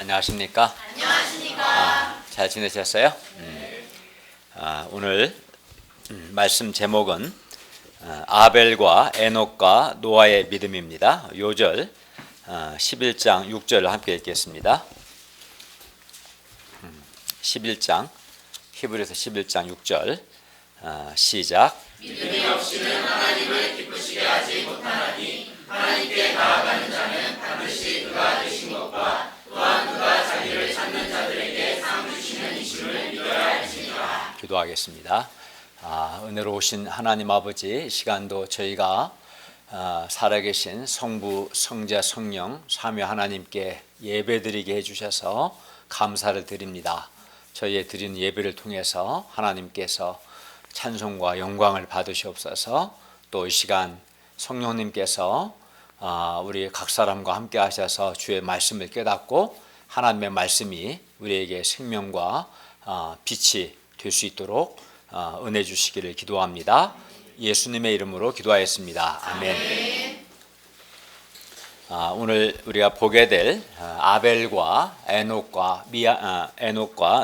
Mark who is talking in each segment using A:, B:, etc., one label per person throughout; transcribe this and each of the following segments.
A: 안녕하십니까?
B: 안녕하십니까?
A: 잘 지내셨어요? 오늘 말씀 제목은 아벨과 에녹과 노아의 믿음입니다. 요절 11장 6절을 함께 읽겠습니다. 11장 히브리서 11장 6절 시작.
B: 믿음이 없이는 하나님을 기쁘시게 하지 못하나니 하나님께 나아가는 자는 반드시 그가 되신 것과 또한 그가 자기를 찾는 자들에게 상 주시는 이심을 믿어야 할지니라.
A: 기도하겠습니다. 은혜로우신 하나님 아버지, 이 시간도 저희가 살아계신 성부, 성자, 성령, 삼위 하나님께 예배드리게 해주셔서 감사를 드립니다. 저희의 드린 예배를 통해서 하나님께서 찬송과 영광을 받으시옵소서. 또 이 시간 성령님께서 우리 각 사람과 함께 하셔서 주의 말씀을 깨닫고 하나님의 말씀이 우리에게 생명과 빛이 될 수 있도록 은혜 주시기를 기도합니다. 예수님의 이름으로 기도하였습니다. 아멘. 오늘 우리가 보게 될 아벨과 에녹과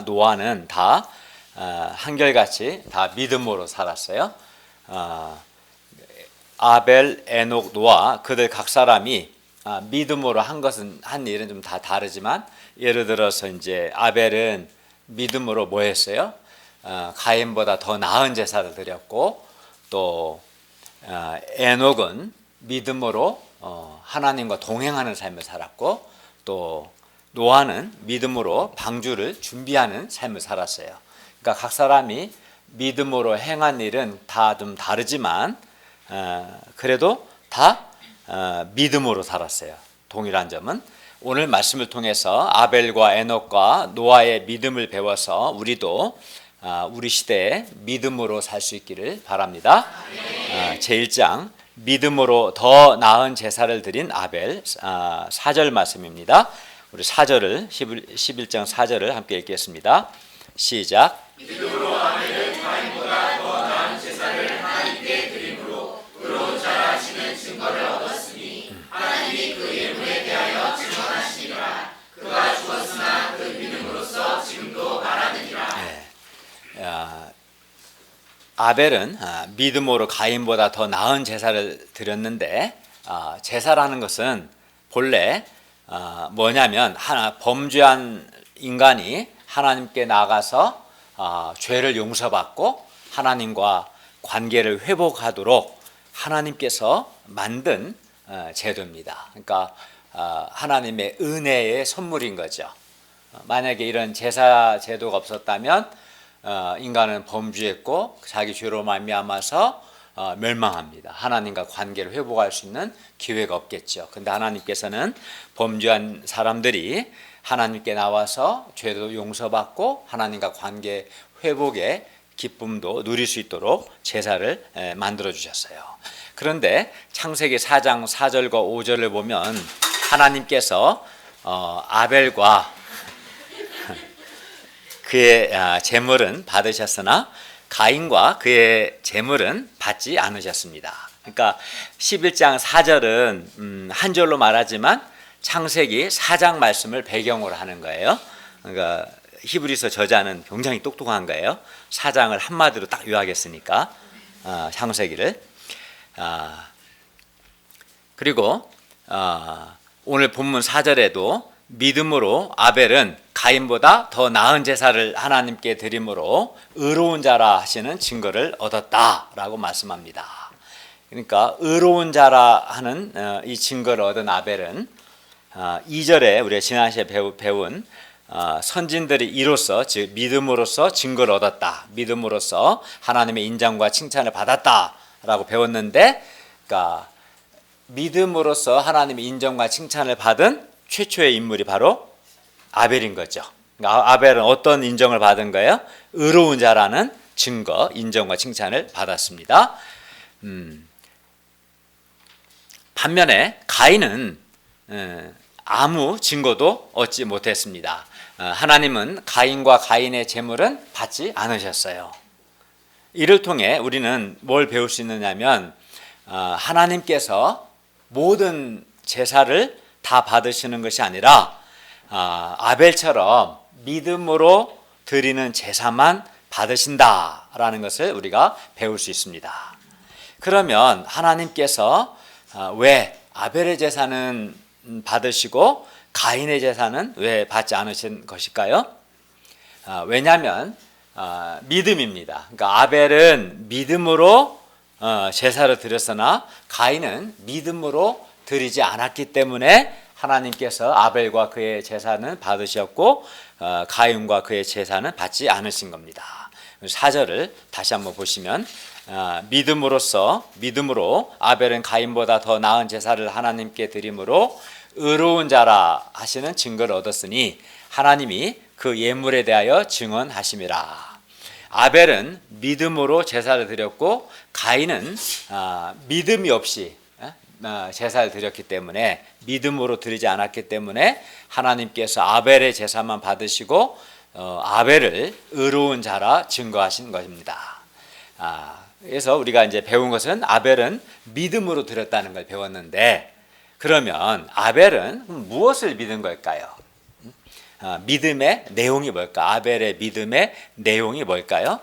A: 노아는 다 한결같이 다 믿음으로 살았어요. 아벨, 에녹, 노아 그들 각 사람이 믿음으로 한 일은 좀 다 다르지만, 예를 들어서 이제 아벨은 믿음으로 뭐 했어요? 가인보다 더 나은 제사를 드렸고, 또 에녹은 믿음으로 하나님과 동행하는 삶을 살았고, 또 노아는 믿음으로 방주를 준비하는 삶을 살았어요. 그러니까 각 사람이 믿음으로 행한 일은 다 좀 다르지만 그래도 다 믿음으로 살았어요. 동일한 점은 오늘 말씀을 통해서 아벨과 에녹과 노아의 믿음을 배워서 우리도 우리 시대에 믿음으로 살 수 있기를 바랍니다. 제1장 믿음으로 더 나은 제사를 드린 아벨 4절 말씀입니다. 우리 11장 4절을 함께 읽겠습니다. 시작.
B: 믿음으로 아벨은 가인보다 더 나은 제사를 하나님께 드림으로 의로운 자라 하시는 증거를 얻었으니 하나님이 그 예물에 대하여 증언하시니라. 그가 죽었으나 그 믿음으로써 지금도 말하느니라.
A: 아벨은 믿음으로 가인보다 더 나은 제사를 드렸는데, 제사라는 것은 본래 뭐냐면 범죄한 인간이 하나님께 나가서 죄를 용서받고 하나님과 관계를 회복하도록 하나님께서 만든 제도입니다. 그러니까 하나님의 은혜의 선물인 거죠. 만약에 이런 제사 제도가 없었다면 인간은 범죄했고 자기 죄로 말미암아서 멸망합니다. 하나님과 관계를 회복할 수 있는 기회가 없겠죠. 그런데 하나님께서는 범죄한 사람들이 하나님께 나와서 죄도 용서받고 하나님과 관계 회복의 기쁨도 누릴 수 있도록 제사를 만들어 주셨어요. 그런데 창세기 4장 4절과 5절을 보면 하나님께서 아벨과 그의 제물은 받으셨으나 가인과 그의 제물은 받지 않으셨습니다. 그러니까 11장 4절은 한 절로 말하지만 창세기 4장 말씀을 배경으로 하는 거예요. 그러니까 히브리서 저자는 굉장히 똑똑한 거예요. 4장을 한마디로 딱 요약했으니까 창세기를. 그리고 오늘 본문 4절에도 믿음으로 아벨은 가인보다 더 나은 제사를 하나님께 드림으로 의로운 자라 하시는 증거를 얻었다라고 말씀합니다. 그러니까 의로운 자라 하는 이 증거를 얻은 아벨은 2절에 우리가 지난 시간에 배운 선진들이 이로써 즉 믿음으로써 증거를 얻었다, 믿음으로써 하나님의 인정과 칭찬을 받았다라고 배웠는데, 그러니까 믿음으로써 하나님의 인정과 칭찬을 받은 최초의 인물이 바로 아벨인 거죠. 그러니까 아벨은 어떤 인정을 받은 거예요? 의로운 자라는 증거, 인정과 칭찬을 받았습니다. 반면에 가인은 아무 증거도 얻지 못했습니다. 하나님은 가인과 가인의 제물은 받지 않으셨어요. 이를 통해 우리는 뭘 배울 수 있느냐면 하나님께서 모든 제사를 다 받으시는 것이 아니라 아벨처럼 믿음으로 드리는 제사만 받으신다라는 것을 우리가 배울 수 있습니다. 그러면 하나님께서 왜 아벨의 제사는 받으시고 가인의 제사는 왜 받지 않으신 것일까요? 왜냐하면 믿음입니다. 그러니까 아벨은 믿음으로 제사를 드렸으나 가인은 믿음으로 드리지 않았기 때문에 하나님께서 아벨과 그의 제사는 받으셨고 가인과 그의 제사는 받지 않으신 겁니다. 4절을 다시 한번 보시면 믿음으로 아벨은 가인보다 더 나은 제사를 하나님께 드림으로 의로운 자라 하시는 증거를 얻었으니 하나님이 그 예물에 대하여 증언하심이라. 아벨은 믿음으로 제사를 드렸고 가인은 믿음이 없이 제사를 드렸기 때문에 믿음으로 드리지 않았기 때문에 하나님께서 아벨의 제사만 받으시고 아벨을 의로운 자라 증거하신 것입니다. 그래서 우리가 이제 배운 것은 아벨은 믿음으로 드렸다는 걸 배웠는데 그러면 아벨은 무엇을 믿은 걸까요? 믿음의 내용이 뭘까? 아벨의 믿음의 내용이 뭘까요?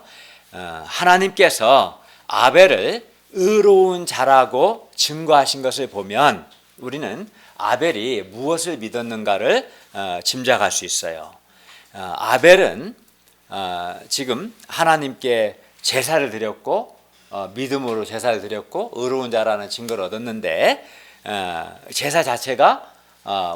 A: 하나님께서 아벨을 의로운 자라고 증거하신 것을 보면 우리는 아벨이 무엇을 믿었는가를 짐작할 수 있어요. 아벨은 지금 하나님께 제사를 드렸고 믿음으로 제사를 드렸고 의로운 자라는 증거를 얻었는데 제사 자체가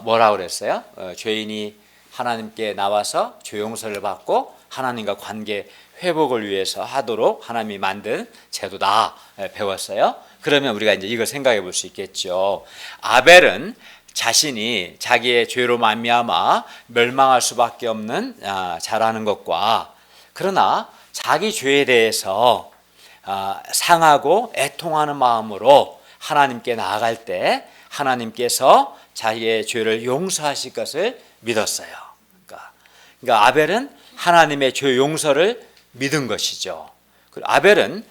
A: 뭐라고 그랬어요? 죄인이 하나님께 나와서 죄 용서를 받고 하나님과 관계 회복을 위해서 하도록 하나님이 만든 제도다 배웠어요. 그러면 우리가 이제 이걸 생각해 볼 수 있겠죠. 아벨은 자신이 자기의 죄로 말미암아 멸망할 수밖에 없는 자라는 것과 그러나 자기 죄에 대해서 상하고 애통하는 마음으로 하나님께 나아갈 때 하나님께서 자기의 죄를 용서하실 것을 믿었어요. 그러니까 아벨은 하나님의 죄 용서를 믿은 것이죠. 아벨은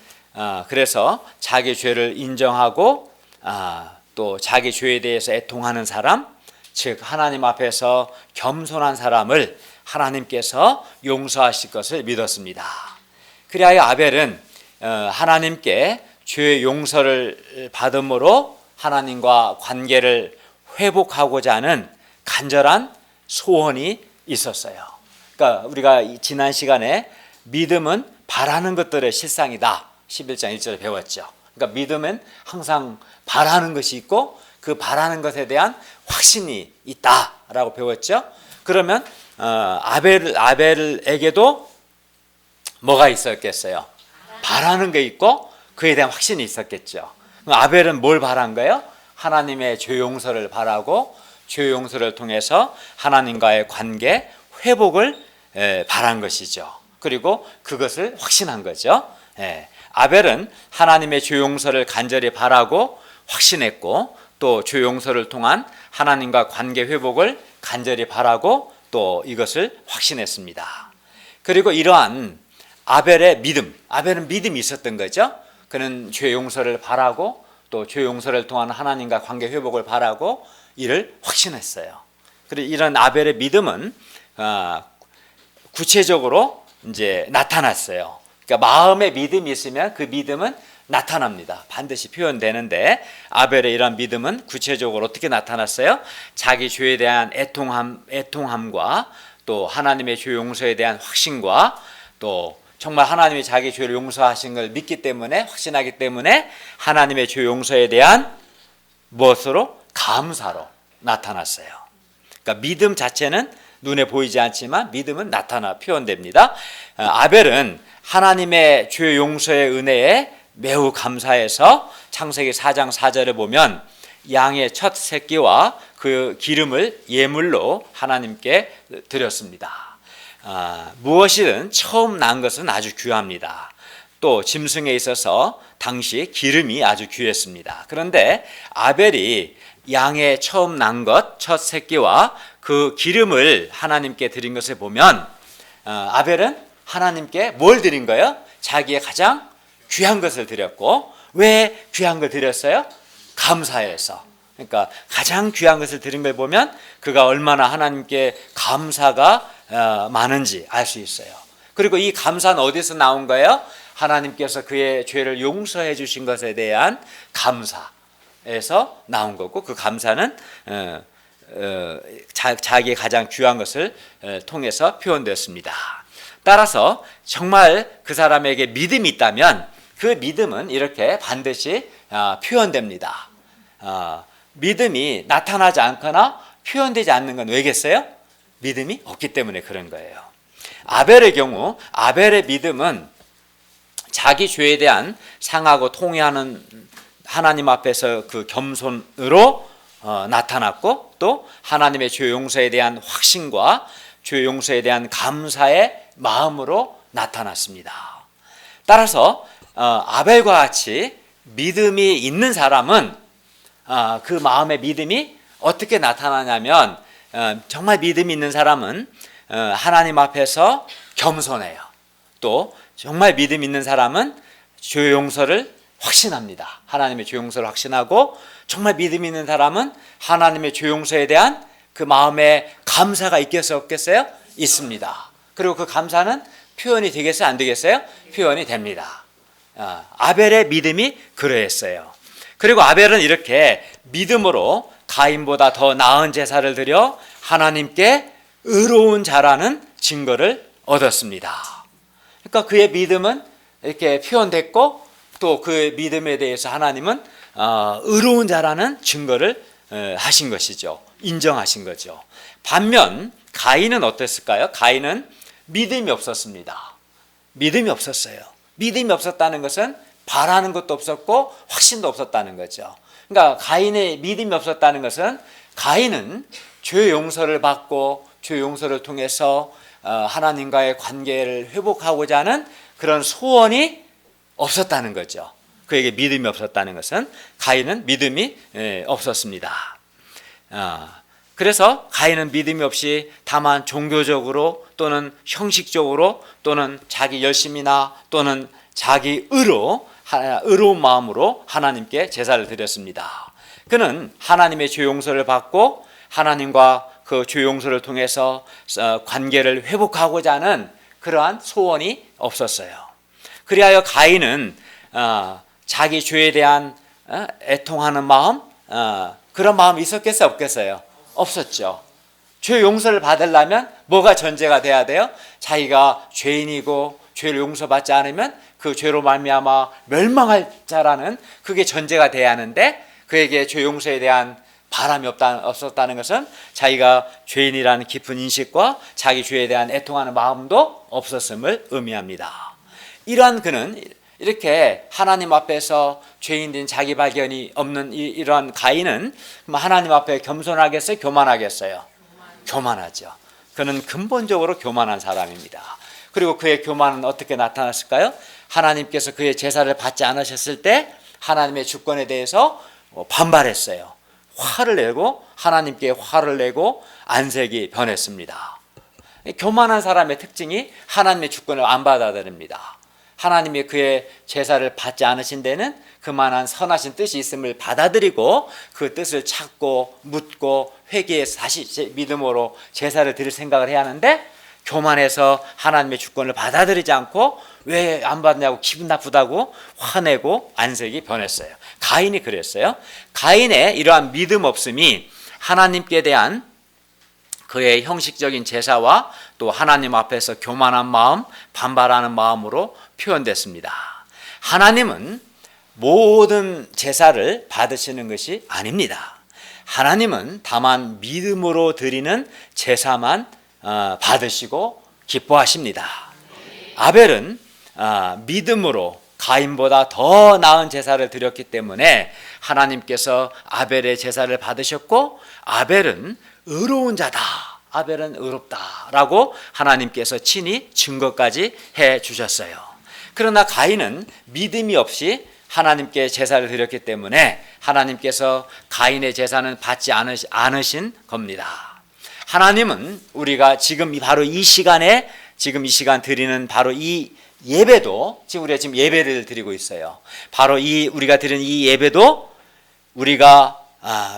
A: 그래서 자기 죄를 인정하고 또 자기 죄에 대해서 애통하는 사람, 즉 하나님 앞에서 겸손한 사람을 하나님께서 용서하실 것을 믿었습니다. 그리하여 아벨은 하나님께 죄 용서를 받음으로 하나님과 관계를 회복하고자 하는 간절한 소원이 있었어요. 그러니까 우리가 지난 시간에 믿음은 바라는 것들의 실상이다. 11장 1절에 배웠죠. 그러니까 믿음은 항상 바라는 것이 있고 그 바라는 것에 대한 확신이 있다라고 배웠죠. 그러면 아벨에게도 뭐가 있었겠어요? 바라는 게 있고 그에 대한 확신이 있었겠죠. 아벨은 뭘 바란 거예요? 하나님의 죄 용서를 바라고 죄 용서를 통해서 하나님과의 관계 회복을 바란 것이죠. 그리고 그것을 확신한 거죠. 아벨은 하나님의 죄 용서를 간절히 바라고 확신했고 또 죄 용서를 통한 하나님과 관계 회복을 간절히 바라고 또 이것을 확신했습니다. 그리고 이러한 아벨의 믿음, 아벨은 믿음이 있었던 거죠. 그는 죄 용서를 바라고 또 죄 용서를 통한 하나님과 관계 회복을 바라고 이를 확신했어요. 그리고 이런 아벨의 믿음은 구체적으로 이제 나타났어요. 그러니까 마음에 믿음이 있으면 그 믿음은 나타납니다. 반드시 표현되는데 아벨의 이런 믿음은 구체적으로 어떻게 나타났어요? 자기 죄에 대한 애통함과 또 하나님의 죄 용서에 대한 확신과 또 정말 하나님이 자기 죄를 용서하신 걸 믿기 때문에 확신하기 때문에 하나님의 죄 용서에 대한 무엇으로? 감사로 나타났어요. 그러니까 믿음 자체는 눈에 보이지 않지만 믿음은 표현됩니다. 아벨은 하나님의 죄 용서의 은혜에 매우 감사해서 창세기 4장 4절에 보면 양의 첫 새끼와 그 기름을 예물로 하나님께 드렸습니다. 무엇이든 처음 난 것은 아주 귀합니다. 또 짐승에 있어서 당시 기름이 아주 귀했습니다. 그런데 아벨이 양의 처음 난 것, 첫 새끼와 그 기름을 하나님께 드린 것을 보면 아벨은 하나님께 뭘 드린 거예요? 자기의 가장 귀한 것을 드렸고 왜 귀한 걸 드렸어요? 감사해서. 그러니까 가장 귀한 것을 드린 걸 보면 그가 얼마나 하나님께 감사가 많은지 알 수 있어요. 그리고 이 감사는 어디서 나온 거예요? 하나님께서 그의 죄를 용서해 주신 것에 대한 감사에서 나온 거고, 그 감사는 자기의 가장 귀한 것을 통해서 표현되었습니다. 따라서 정말 그 사람에게 믿음이 있다면 그 믿음은 이렇게 반드시 표현됩니다. 믿음이 나타나지 않거나 표현되지 않는 건 왜겠어요? 믿음이 없기 때문에 그런 거예요. 아벨의 경우 아벨의 믿음은 자기 죄에 대한 상하고 통회하는 하나님 앞에서 그 겸손으로 나타났고, 또 하나님의 죄 용서에 대한 확신과 죄 용서에 대한 감사의 마음으로 나타났습니다. 따라서 아벨과 같이 믿음이 있는 사람은 그 마음의 믿음이 어떻게 나타나냐면, 정말 믿음이 있는 사람은 하나님 앞에서 겸손해요. 또 정말 믿음 있는 사람은 죄 용서를 확신합니다. 하나님의 죄 용서를 확신하고, 정말 믿음 있는 사람은 하나님의 죄 용서에 대한 그 마음에 감사가 있겠어요, 없겠어요? 있습니다. 그리고 그 감사는 표현이 되겠어요, 안 되겠어요? 표현이 됩니다. 아벨의 믿음이 그러했어요. 그리고 아벨은 이렇게 믿음으로 가인보다 더 나은 제사를 드려 하나님께 의로운 자라는 증거를 얻었습니다. 그러니까 그의 믿음은 이렇게 표현됐고, 또 그 믿음에 대해서 하나님은 의로운 자라는 증거를 하신 것이죠. 인정하신 거죠. 반면 가인은 어땠을까요? 가인은 믿음이 없었습니다. 믿음이 없었어요. 믿음이 없었다는 것은 바라는 것도 없었고 확신도 없었다는 거죠. 그러니까 가인의 믿음이 없었다는 것은 가인은 죄 용서를 받고 죄 용서를 통해서 하나님과의 관계를 회복하고자 하는 그런 소원이 없었다는 거죠. 그에게 믿음이 없었다는 것은 가인은 믿음이 없었습니다. 그래서 가인은 믿음이 없이 다만 종교적으로 또는 형식적으로 또는 자기 열심이나 또는 자기 의로운 마음으로 하나님께 제사를 드렸습니다. 그는 하나님의 죄 용서를 받고 하나님과 그 죄 용서를 통해서 관계를 회복하고자 하는 그러한 소원이 없었어요. 그리하여 가인은 자기 죄에 대한 애통하는 마음, 그런 마음이 있었겠어요, 없겠어요? 없었죠. 죄 용서를 받으려면 뭐가 전제가 돼야 돼요? 자기가 죄인이고 죄를 용서받지 않으면 그 죄로 말미암아 멸망할 자라는 그게 전제가 돼야 하는데, 그에게 죄 용서에 대한 바람이 없었다는 것은 자기가 죄인이라는 깊은 인식과 자기 죄에 대한 애통하는 마음도 없었음을 의미합니다. 이러한 그는 이렇게 하나님 앞에서 죄인된 자기 발견이 없는 이러한 가인은 하나님 앞에 겸손하겠어요? 교만하겠어요? 교만하죠. 그는 근본적으로 교만한 사람입니다. 그리고 그의 교만은 어떻게 나타났을까요? 하나님께서 그의 제사를 받지 않으셨을 때 하나님의 주권에 대해서 반발했어요. 화를 내고 하나님께 화를 내고 안색이 변했습니다. 교만한 사람의 특징이 하나님의 주권을 안 받아들입니다. 하나님이 그의 제사를 받지 않으신 데는 그만한 선하신 뜻이 있음을 받아들이고 그 뜻을 찾고 묻고 회개해서 다시 믿음으로 제사를 드릴 생각을 해야 하는데, 교만해서 하나님의 주권을 받아들이지 않고 왜 안 받냐고 기분 나쁘다고 화내고 안색이 변했어요. 가인이 그랬어요. 가인의 이러한 믿음 없음이 하나님께 대한 그의 형식적인 제사와 또 하나님 앞에서 교만한 마음, 반발하는 마음으로 표현됐습니다. 하나님은 모든 제사를 받으시는 것이 아닙니다. 하나님은 다만 믿음으로 드리는 제사만 받으시고 기뻐하십니다. 아벨은 믿음으로 가인보다 더 나은 제사를 드렸기 때문에 하나님께서 아벨의 제사를 받으셨고, 아벨은 의로운 자다, 아벨은 의롭다라고 하나님께서 친히 증거까지 해 주셨어요. 그러나 가인은 믿음이 없이 하나님께 제사를 드렸기 때문에 하나님께서 가인의 제사는 받지 않으신 겁니다. 하나님은 우리가 지금 바로 이 시간에 지금 이 시간 드리는 바로 이 예배도, 지금 우리가 지금 예배를 드리고 있어요. 바로 이 우리가 드리는 이 예배도 우리가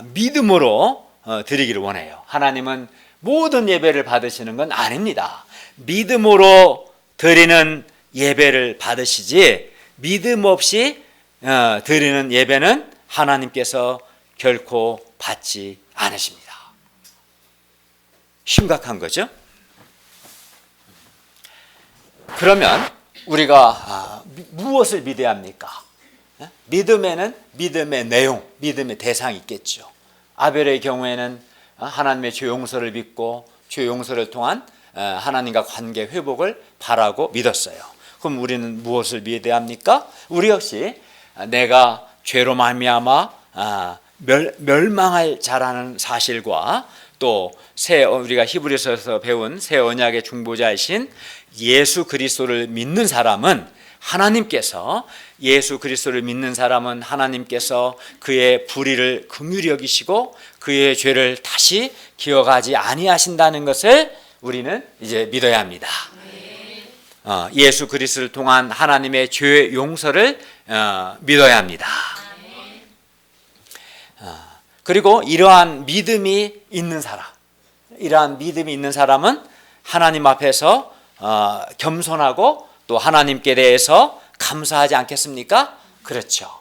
A: 믿음으로 드리기를 원해요. 하나님은 모든 예배를 받으시는 건 아닙니다. 믿음으로 드리는 예배를 받으시지 믿음 없이 드리는 예배는 하나님께서 결코 받지 않으십니다. 심각한 거죠. 그러면 우리가 무엇을 믿어야 합니까? 믿음에는 믿음의 내용, 믿음의 대상이 있겠죠. 아벨의 경우에는 하나님의 죄 용서를 믿고 죄 용서를 통한 하나님과 관계 회복을 바라고 믿었어요. 그럼 우리는 무엇을 믿어야 합니까? 우리 역시 내가 죄로 말미암아 멸망할 자라는 사실과 또 우리가 히브리서에서 배운 새 언약의 중보자이신 예수 그리스도를 믿는 사람은 하나님께서 그의 불의를 긍휼히 여기시고 그의 죄를 다시 기억하지 아니하신다는 것을 우리는 이제 믿어야 합니다. 예수 그리스도를 통한 하나님의 죄 용서를 믿어야 합니다. 그리고 이러한 믿음이 있는 사람은 하나님 앞에서 겸손하고 또 하나님께 대해서 감사하지 않겠습니까? 그렇죠.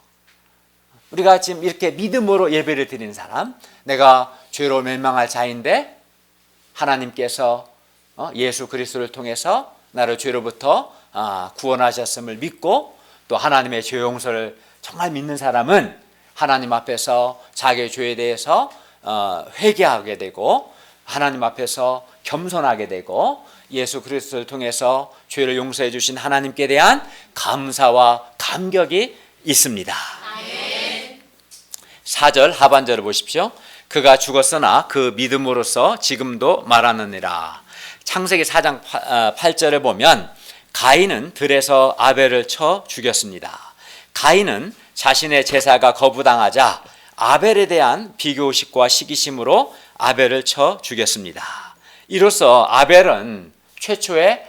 A: 우리가 지금 이렇게 믿음으로 예배를 드리는 사람, 내가 죄로 멸망할 자인데 하나님께서 예수 그리스도를 통해서 나를 죄로부터 구원하셨음을 믿고 또 하나님의 죄 용서를 정말 믿는 사람은 하나님 앞에서 자기의 죄에 대해서 회개하게 되고 하나님 앞에서 겸손하게 되고 예수 그리스도를 통해서 죄를 용서해 주신 하나님께 대한 감사와 감격이 있습니다. 4절 하반절을 보십시오. 그가 죽었으나 그 믿음으로써 지금도 말하느니라. 창세기 4장 8절을 보면 가인은 들에서 아벨을 쳐 죽였습니다. 가인은 자신의 제사가 거부당하자 아벨에 대한 비교의식과 시기심으로 아벨을 쳐 죽였습니다. 이로써 아벨은 최초의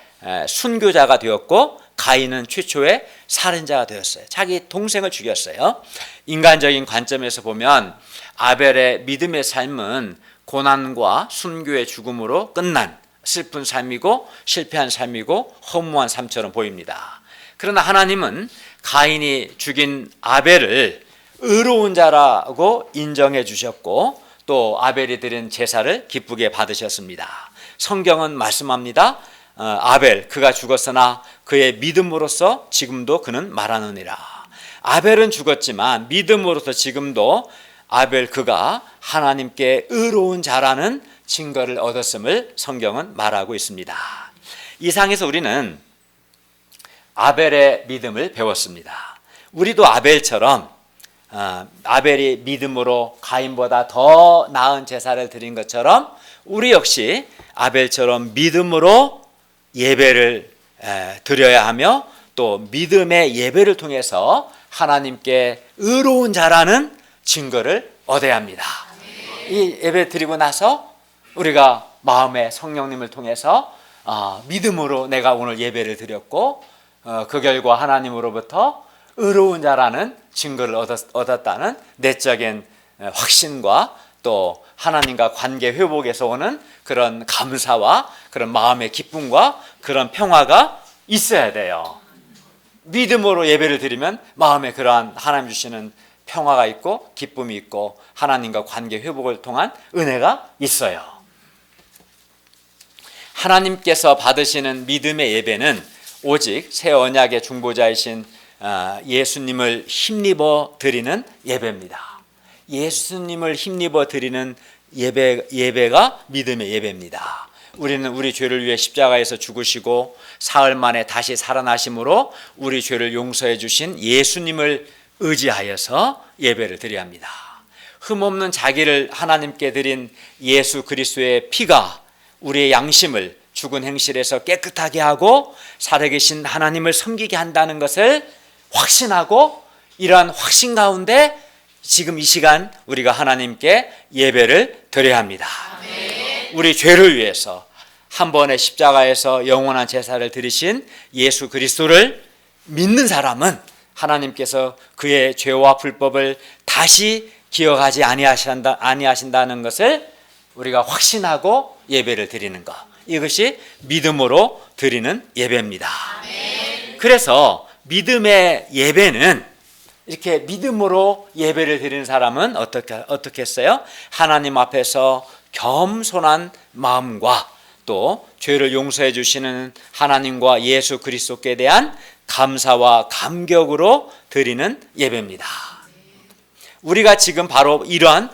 A: 순교자가 되었고 가인은 최초의 살인자가 되었어요. 자기 동생을 죽였어요. 인간적인 관점에서 보면 아벨의 믿음의 삶은 고난과 순교의 죽음으로 끝난 슬픈 삶이고 실패한 삶이고 허무한 삶처럼 보입니다. 그러나 하나님은 가인이 죽인 아벨을 의로운 자라고 인정해 주셨고 또 아벨이 드린 제사를 기쁘게 받으셨습니다. 성경은 말씀합니다. 아벨 그가 죽었으나 그의 믿음으로써 지금도 그는 말하느니라. 아벨은 죽었지만 믿음으로써 지금도 아벨 그가 하나님께 의로운 자라는 증거를 얻었음을 성경은 말하고 있습니다. 이상에서 우리는 아벨의 믿음을 배웠습니다. 우리도 아벨처럼 아벨이 믿음으로 가인보다 더 나은 제사를 드린 것처럼 우리 역시 아벨처럼 믿음으로 예배를 드려야 하며 또 믿음의 예배를 통해서 하나님께 의로운 자라는 증거를 얻어야 합니다. 이 예배 드리고 나서 우리가 마음에 성령님을 통해서 믿음으로 내가 오늘 예배를 드렸고 그 결과 하나님으로부터 의로운 자라는 증거를 얻었다는 내적인 확신과 또 하나님과 관계 회복에서 오는 그런 감사와 그런 마음의 기쁨과 그런 평화가 있어야 돼요. 믿음으로 예배를 드리면 마음에 그러한 하나님 주시는 평화가 있고 기쁨이 있고 하나님과 관계 회복을 통한 은혜가 있어요. 하나님께서 받으시는 믿음의 예배는 오직 새 언약의 중보자이신 예수님을 힘입어 드리는 예배입니다. 예수님을 힘입어 드리는 예배가 믿음의 예배입니다. 우리는 우리 죄를 위해 십자가에서 죽으시고 사흘 만에 다시 살아나심으로 우리 죄를 용서해 주신 예수님을 의지하여서 예배를 드려야 합니다. 흠없는 자기를 하나님께 드린 예수 그리스도의 피가 우리의 양심을 죽은 행실에서 깨끗하게 하고 살아계신 하나님을 섬기게 한다는 것을 확신하고 이러한 확신 가운데 지금 이 시간 우리가 하나님께 예배를 드려야 합니다. 우리 죄를 위해서 한 번의 십자가에서 영원한 제사를 드리신 예수 그리스도를 믿는 사람은 하나님께서 그의 죄와 불법을 다시 기억하지 아니하신다는 것을 우리가 확신하고 예배를 드리는 것, 이것이 믿음으로 드리는 예배입니다. 그래서 믿음의 예배는, 이렇게 믿음으로 예배를 드리는 사람은 어떻게 했어요? 하나님 앞에서 겸손한 마음과 또 죄를 용서해 주시는 하나님과 예수 그리스도께 대한 감사와 감격으로 드리는 예배입니다. 우리가 지금 바로 이러한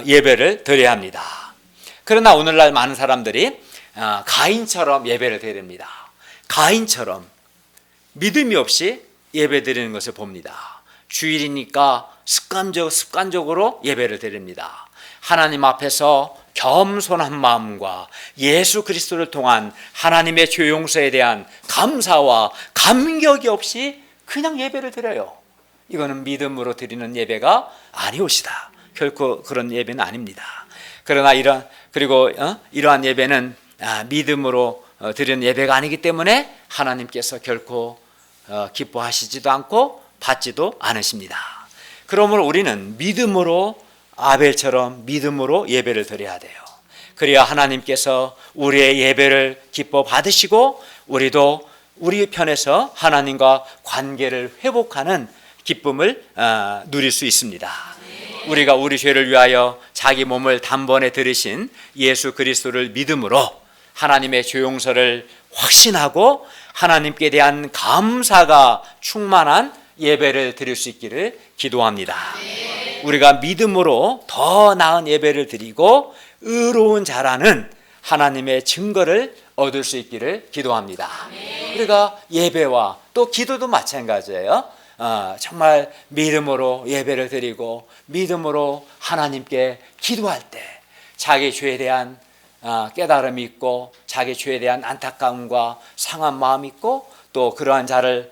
A: 예배를 드려야 합니다. 그러나 오늘날 많은 사람들이 가인처럼 예배를 드립니다. 가인처럼 믿음이 없이 예배 드리는 것을 봅니다. 주일이니까 습관적으로 예배를 드립니다. 하나님 앞에서 겸손한 마음과 예수 그리스도를 통한 하나님의 죄 용서에 대한 감사와 감격이 없이 그냥 예배를 드려요. 이거는 믿음으로 드리는 예배가 아니오시다. 결코 그런 예배는 아닙니다. 그러나 이러한 예배는 믿음으로 드리는 예배가 아니기 때문에 하나님께서 결코 기뻐하시지도 않고 받지도 않으십니다. 그러므로 우리는 믿음으로, 아벨처럼 믿음으로 예배를 드려야 돼요. 그래야 하나님께서 우리의 예배를 기뻐 받으시고 우리도 우리 편에서 하나님과 관계를 회복하는 기쁨을 누릴 수 있습니다. 우리가 우리 죄를 위하여 자기 몸을 단번에 들이신 예수 그리스도를 믿음으로 하나님의 죄 용서를 확신하고 하나님께 대한 감사가 충만한 예배를 드릴 수 있기를 기도합니다. 우리가 믿음으로 더 나은 예배를 드리고 의로운 자라는 하나님의 증거를 얻을 수 있기를 기도합니다. 우리가 예배와 또 기도도 마찬가지예요. 정말 믿음으로 예배를 드리고 믿음으로 하나님께 기도할 때 자기 죄에 대한 깨달음이 있고 자기 죄에 대한 안타까움과 상한 마음이 있고 또 그러한 자를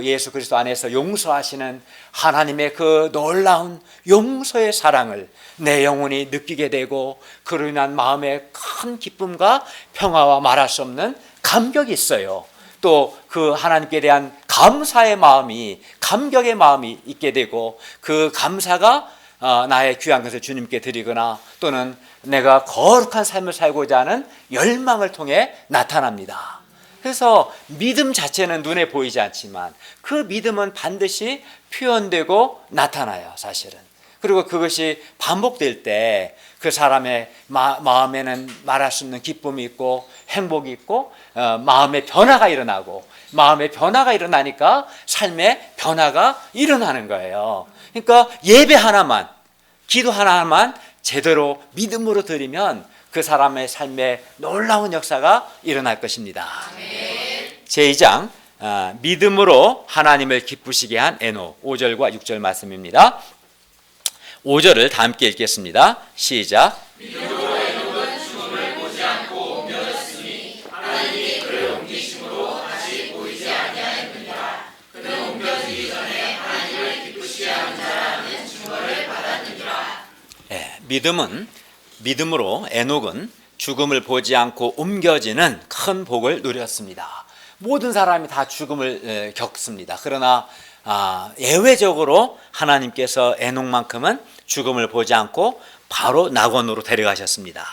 A: 예수 그리스도 안에서 용서하시는 하나님의 그 놀라운 용서의 사랑을 내 영혼이 느끼게 되고 그로 인한 마음의 큰 기쁨과 평화와 말할 수 없는 감격이 있어요. 또 그 하나님께 대한 감사의 마음이, 감격의 마음이 있게 되고 그 감사가 나의 귀한 것을 주님께 드리거나 또는 내가 거룩한 삶을 살고자 하는 열망을 통해 나타납니다. 그래서 믿음 자체는 눈에 보이지 않지만 그 믿음은 반드시 표현되고 나타나요, 사실은. 그리고 그것이 반복될 때 그 사람의 마음에는 말할 수 없는 기쁨이 있고 행복이 있고 마음의 변화가 일어나고, 마음의 변화가 일어나니까 삶의 변화가 일어나는 거예요. 그러니까 예배 하나만, 기도 하나만 제대로 믿음으로 드리면 그 사람의 삶에 놀라운 역사가 일어날 것입니다. 제2장 믿음으로 하나님을 기쁘시게 한 에녹 5절과 6절 말씀입니다. 5절을 다 함께 읽겠습니다. 시작.
B: 믿음으로 에녹은 죽음을 보지 않고 옮겨졌으니 하나님이 그를 옮기심으로 다시 보이지 아니하였느니라. 그는 옮겨지기 전에 하나님을 기쁘시게 하는 자라는 증거를 받았느니라.
A: 믿음으로 에녹은 죽음을 보지 않고 옮겨지는 큰 복을 누렸습니다. 모든 사람이 다 죽음을 겪습니다. 그러나 예외적으로 하나님께서 에녹만큼은 죽음을 보지 않고 바로 낙원으로 데려가셨습니다.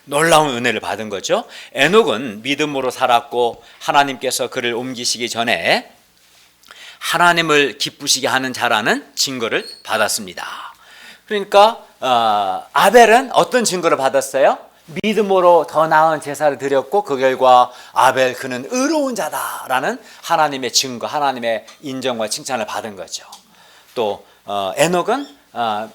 A: 놀라운 은혜를 받은 거죠. 에녹은 믿음으로 살았고 하나님께서 그를 옮기시기 전에 하나님을 기쁘시게 하는 자라는 증거를 받았습니다. 그러니까 아벨은 어떤 증거를 받았어요? 믿음으로 더 나은 제사를 드렸고 그 결과 아벨 그는 의로운 자다라는 하나님의 증거, 하나님의 인정과 칭찬을 받은 거죠. 또 에녹은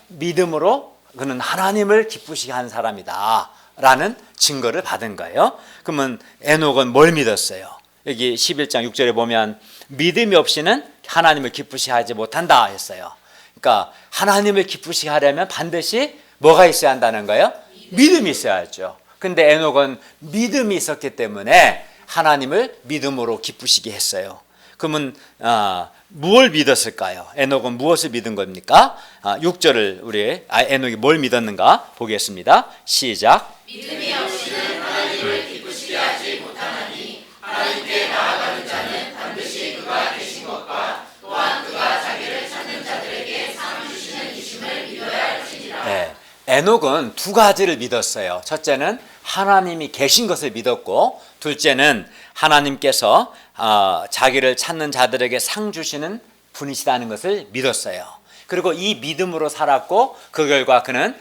A: 믿음으로 그는 하나님을 기쁘시게 한 사람이다 라는 증거를 받은 거예요. 그러면 에녹은 뭘 믿었어요? 여기 11장 6절에 보면 믿음이 없이는 하나님을 기쁘시게 하지 못한다 했어요. 그러니까 하나님을 기쁘시게 하려면 반드시 뭐가 있어야 한다는 거예요? 믿음이 있어야죠. 근데 에녹은 믿음이 있었기 때문에 하나님을 믿음으로 기쁘시게 했어요. 그러면 무엇을 믿었을까요? 에녹은 무엇을 믿은 겁니까? 6절을 우리 에녹이 뭘 믿었는가 보겠습니다. 시작.
B: 믿음이 없이는 하나님을 기쁘시게 하지 못하나니 하나님께 나아가는 자는 반드시 그가 계신 것과 또한 그가 자기를 찾는 자들에게 상 주시는 이심을
A: 에녹은 두 가지를 믿었어요. 첫째는 하나님이 계신 것을 믿었고, 둘째는 하나님께서 자기를 찾는 자들에게 상 주시는 분이시다는 것을 믿었어요. 그리고 이 믿음으로 살았고, 그 결과 그는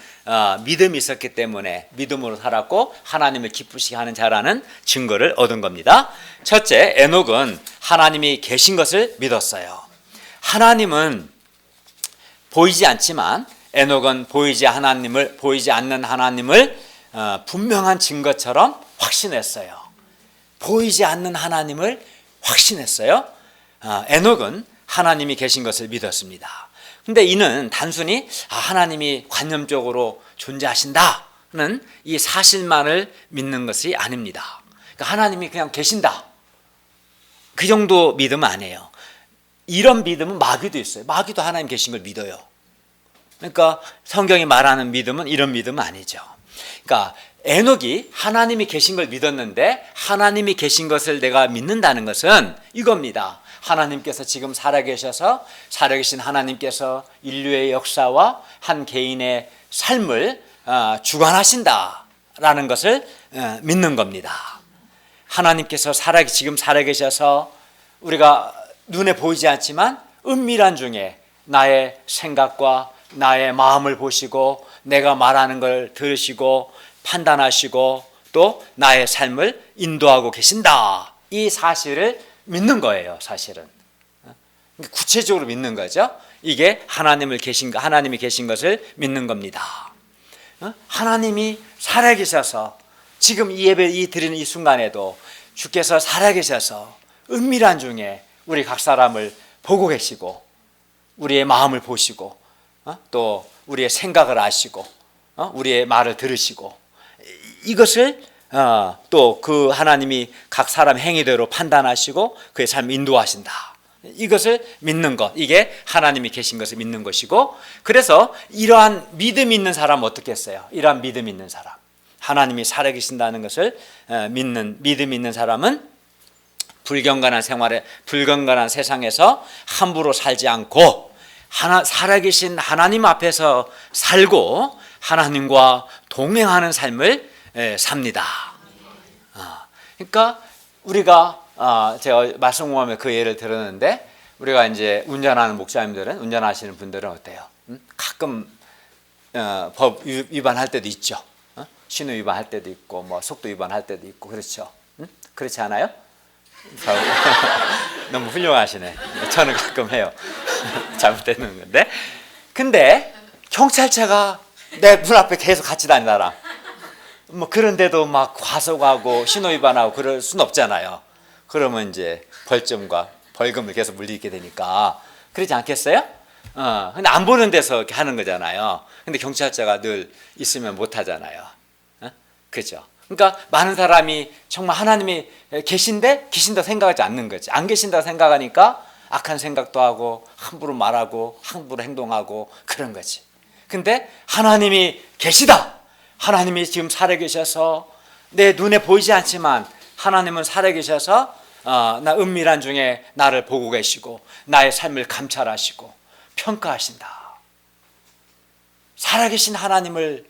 A: 믿음이 있었기 때문에 믿음으로 살았고 하나님을 기쁘시게 하는 자라는 증거를 얻은 겁니다. 첫째, 에녹은 하나님이 계신 것을 믿었어요. 하나님은 보이지 않지만 에녹은 보이지 않는 하나님을 분명한 증거처럼 확신했어요. 보이지 않는 하나님을 확신했어요. 에녹은 하나님이 계신 것을 믿었습니다. 근데 이는 단순히 하나님이 관념적으로 존재하신다는 이 사실만을 믿는 것이 아닙니다. 그러니까 하나님이 그냥 계신다, 그 정도 믿음 아니에요. 이런 믿음은 마귀도 있어요. 마귀도 하나님 계신 걸 믿어요. 그러니까 성경이 말하는 믿음은 이런 믿음은 아니죠. 그러니까 에녹이 하나님이 계신 걸 믿었는데, 하나님이 계신 것을 내가 믿는다는 것은 이겁니다. 하나님께서 지금 살아계셔서, 살아계신 하나님께서 인류의 역사와 한 개인의 삶을 주관하신다라는 것을 믿는 겁니다. 하나님께서 지금 살아계셔서 우리가 눈에 보이지 않지만 은밀한 중에 나의 생각과 나의 마음을 보시고 내가 말하는 걸 들으시고 판단하시고 또 나의 삶을 인도하고 계신다, 이 사실을 믿는 거예요. 사실은 구체적으로 믿는 거죠. 이게 하나님이 계신 것을 믿는 겁니다. 하나님이 살아계셔서 지금 이 예배 드리는 이 순간에도 주께서 살아계셔서 은밀한 중에 우리 각 사람을 보고 계시고 우리의 마음을 보시고 또 우리의 생각을 아시고 우리의 말을 들으시고, 이것을 또 그 하나님이 각 사람 행위대로 판단하시고 그의 삶을 인도하신다, 이것을 믿는 것, 이게 하나님이 계신 것을 믿는 것이고, 그래서 이러한 믿음 있는 사람은 어떻게 했어요? 이러한 믿음 있는 사람, 하나님이 살아계신다는 것을 믿는 믿음 있는 사람은 불경건한 세상에서 함부로 살지 않고 살아계신 하나님 앞에서 살고 하나님과 동행하는 삶을 삽니다. 그러니까 우리가 제가 말씀 공부하면 그 예를 들었는데, 우리가 이제 운전하는 목사님들은, 운전하시는 분들은 어때요? 가끔 법 위반할 때도 있죠. 신호 위반할 때도 있고 뭐 속도 위반할 때도 있고, 그렇죠? 그렇지 않아요? 너무 훌륭하시네. 저는 가끔 해요. 잘못되는 건데. 근데 경찰차가 내 눈앞에 계속 같이 다니더라. 뭐 그런데도 막 과속하고 신호 위반하고 그럴 순 없잖아요. 그러면 이제 벌점과 벌금을 계속 물리게 되니까, 그러지 않겠어요? 근데 안 보는 데서 이렇게 하는 거잖아요. 근데 경찰차가 늘 있으면 못 하잖아요. 그죠? 그러니까 많은 사람이 정말 하나님이 계신다고 생각하지 않는 거지. 안 계신다고 생각하니까 악한 생각도 하고 함부로 말하고 함부로 행동하고 그런 거지. 근데 하나님이 계시다, 하나님이 지금 살아계셔서 내 눈에 보이지 않지만 하나님은 살아계셔서 나 은밀한 중에 나를 보고 계시고 나의 삶을 감찰하시고 평가하신다. 살아계신 하나님의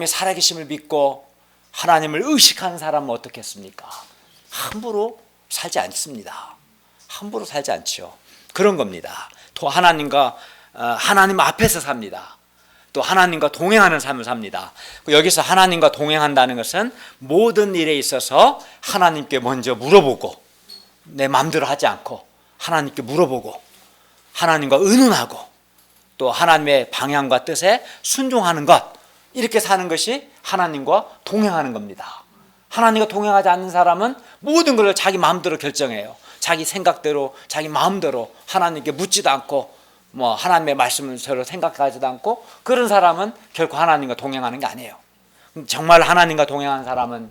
A: 살아계심을 믿고 하나님을 의식하는 사람은 어떻겠습니까? 함부로 살지 않습니다. 함부로 살지 않죠. 그런 겁니다. 또 하나님 앞에서 삽니다. 또 하나님과 동행하는 삶을 삽니다. 여기서 하나님과 동행한다는 것은 모든 일에 있어서 하나님께 먼저 물어보고, 내 마음대로 하지 않고 하나님께 물어보고 하나님과 의논하고 또 하나님의 방향과 뜻에 순종하는 것, 이렇게 사는 것이 하나님과 동행하는 겁니다. 하나님과 동행하지 않는 사람은 모든 걸 자기 마음대로 결정해요. 자기 생각대로 자기 마음대로 하나님께 묻지도 않고 뭐 하나님의 말씀을 서로 생각하지도 않고, 그런 사람은 결코 하나님과 동행하는 게 아니에요. 정말 하나님과 동행하는 사람은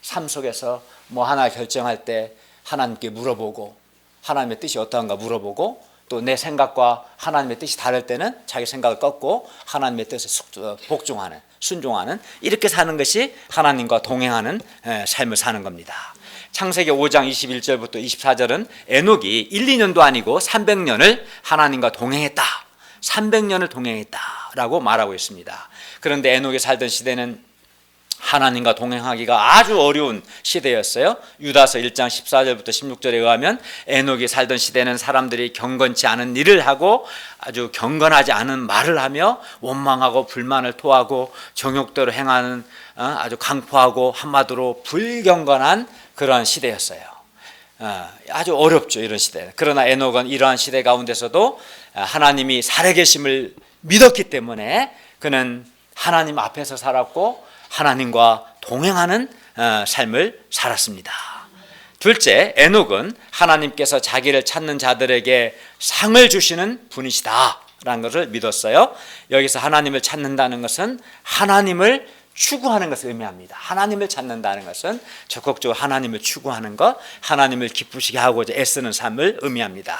A: 삶 속에서 뭐 하나 결정할 때 하나님께 물어보고 하나님의 뜻이 어떠한가 물어보고, 또 내 생각과 하나님의 뜻이 다를 때는 자기 생각을 꺾고 하나님의 뜻에 복종하는, 순종하는, 이렇게 사는 것이 하나님과 동행하는 삶을 사는 겁니다. 창세기 5장 21절부터 24절은 에녹이 1, 2년도 아니고 300년을 하나님과 동행했다 300년을 동행했다라고 말하고 있습니다. 그런데 에녹이 살던 시대는 하나님과 동행하기가 아주 어려운 시대였어요. 유다서 1장 14절부터 16절에 의하면 에녹이 살던 시대는 사람들이 경건치 않은 일을 하고 아주 경건하지 않은 말을 하며 원망하고 불만을 토하고 정욕대로 행하는 아주 강포하고 한마디로 불경건한 그런 시대였어요. 아주 어렵죠, 이런 시대. 그러나 에녹은 이러한 시대 가운데서도 하나님이 살아계심을 믿었기 때문에 그는 하나님 앞에서 살았고 하나님과 동행하는 삶을 살았습니다. 둘째, 에녹은 하나님께서 자기를 찾는 자들에게 상을 주시는 분이시다 라는 것을 믿었어요. 여기서 하나님을 찾는다는 것은 하나님을 추구하는 것을 의미합니다. 하나님을 찾는다는 것은 적극적으로 하나님을 추구하는 것, 하나님을 기쁘시게 하고자 애쓰는 삶을 의미합니다.